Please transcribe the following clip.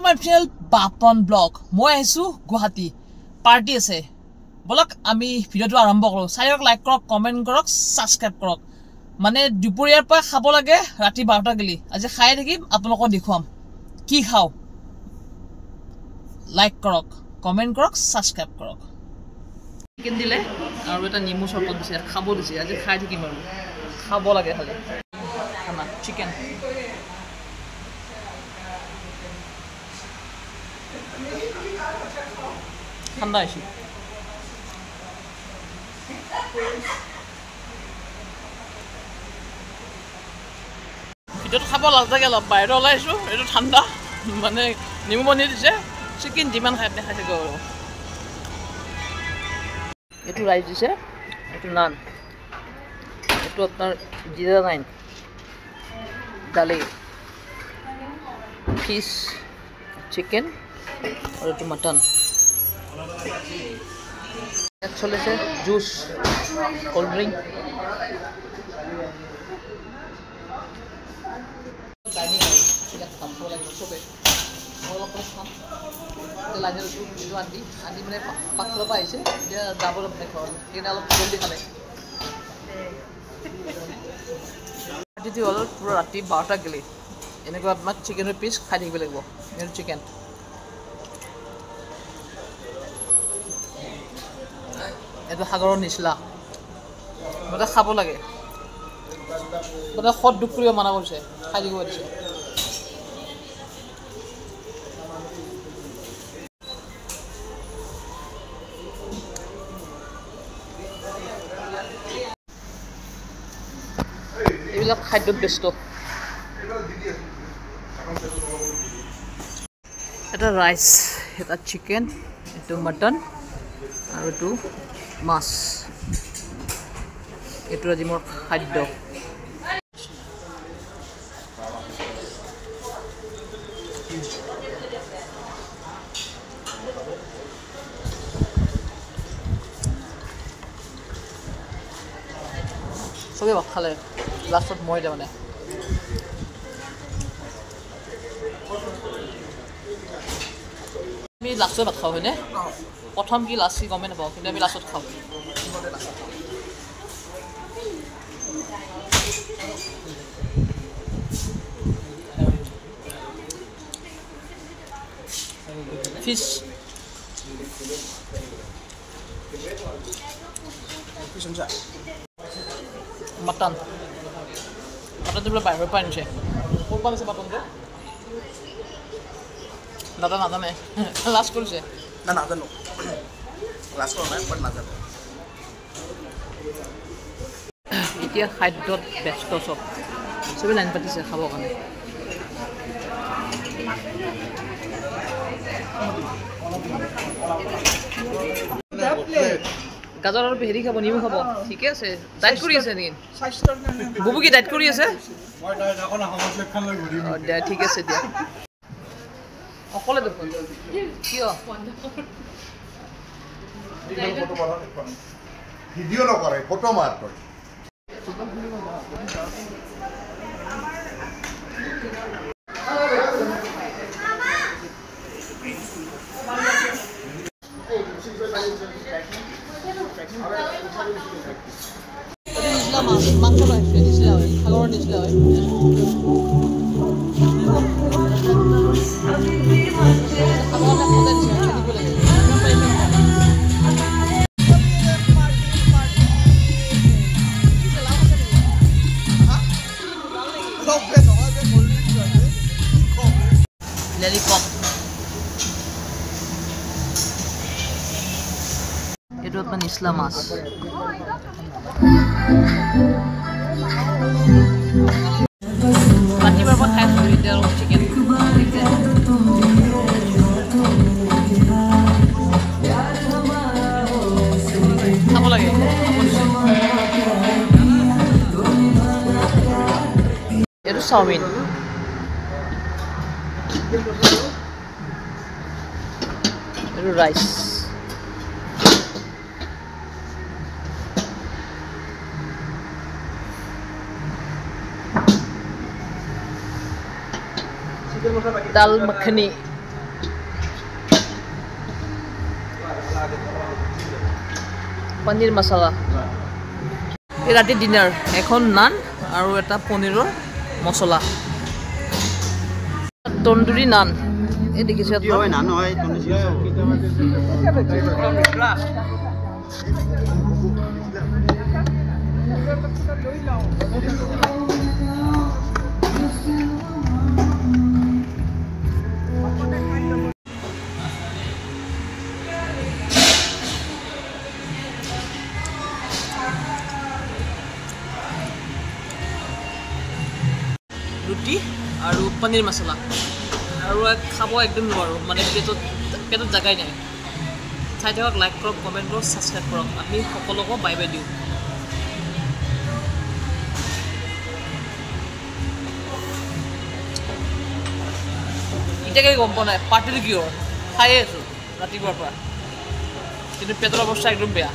My channel Bapan Blog. Moi ahisu Guwahati. Party ase. Bolak ami video to arambo koro. Sairok like korok, comment korok, subscribe korok. Mane duporiar pa khabo lage rati 12 geli. Aje khai thekim apnalok dekhuam. Ki khao? Like korok, comment korok, subscribe korok. Chicken dile aru eta nimu sortot dise khabo dise aje khai thekim aru. Khabo lage khale. Khana chicken. ঠান্ডা আইছি ভিডিওটো খাব লাজ লাগে অলপ বাইরে ওলাইছো এটো ঠান্ডা মানে নিমু বনি দিছে চিকেন যিমান খাই খাই থাকো এটো রাইস দিছে এটো নান এটো আপনার জিরা নাইন ডালি ফিশ চিকেন আর একটু মটন চলেছে জুস কোল্ড ড্রিঙ্ক আনি মানে পাকলৰ পৰা আহিছে এতিয়া যাব অলপ দেখুৱাব সেইকাৰণে অলপ জলদি খালে ৰাতি হ'ল পুৰা ৰাতি 12টা গেলি এনেকুৱা আপোনাক চিকেনৰ পিচ খাই থাকিব লাগিব এইটো চিকেন এটা সাগৰৰ নিচলা মানে খাব লাগে মানে খত দুখ কৰিব মানা কৰিছে খাই দিব দিছে এইবিলাক খাদ্যত ব্যস্ত এটা ৰাইস এটা চিকেন এটা মটন আৰ এটো মাছ এটো আজি মোৰ খাদ্য সবে ভাত খালে লাষ্টত মই যা মানে আমি লাষ্টত ভাত খাওঁ হয়নে প্ৰথম কি লাষ্ট কি গমে নাপাওঁ কিন্তু আমি লাষ্টত খাওঁ ফিশ মটন মটনটো বোলে বাহিৰৰ পৰা আনিছে ক'ৰ পৰা আনিছে মটনটো দাদা নাজানে লাষ্ট কৰিছে না নাজানো লাষ্ট কৰা নাই বাট নাজানো এতিয়া খাদ্যত ব্যস্ত চবে লাইন পাতিছে খাবৰ কাৰণে গাজৰ আৰু হেৰি খাব নিমু খাব ঠিকে আছে ডাইট কৰি আছে নেকি বুবু কি ডাইট কৰি আছে ঠিক আছে দিয়া অকলে দেখোন কিয় ভিডিও নকৰে ফটো মাৰ তই মাংস নিচিনা হয় সাগৰৰ নিচিনা হয় ললিপপ এইটো আপোনাৰ নিচলা মাছ বাকী বাৰ খাই এতিয়া চিকেন খাব লাগে এইটো চাওমিন এইটো ৰাইস दाल मखनी পনীৰ মছলা এই ৰাতি ডিনাৰ এখন নান আৰু এটা পনীৰৰ মছলা তন্দুৰী নান এই দেখিছে ৰুটি আৰু পনীৰ মছলা আৰু খাব একদম নোৱাৰোঁ মানে পেটত জাগাই নাই চাই থাকক লাইক কৰক কমেণ্ট কৰক ছাবস্ক্ৰাইব কৰক আমি সকলোকো বাই বাই দিওঁ এতিয়াকে গম পোৱা নাই পাৰ্টিটো কিয় খায়ে আছোঁ ৰাতিপুৱাৰ পৰা কিন্তু পেটৰ অৱস্থা একদম বেয়া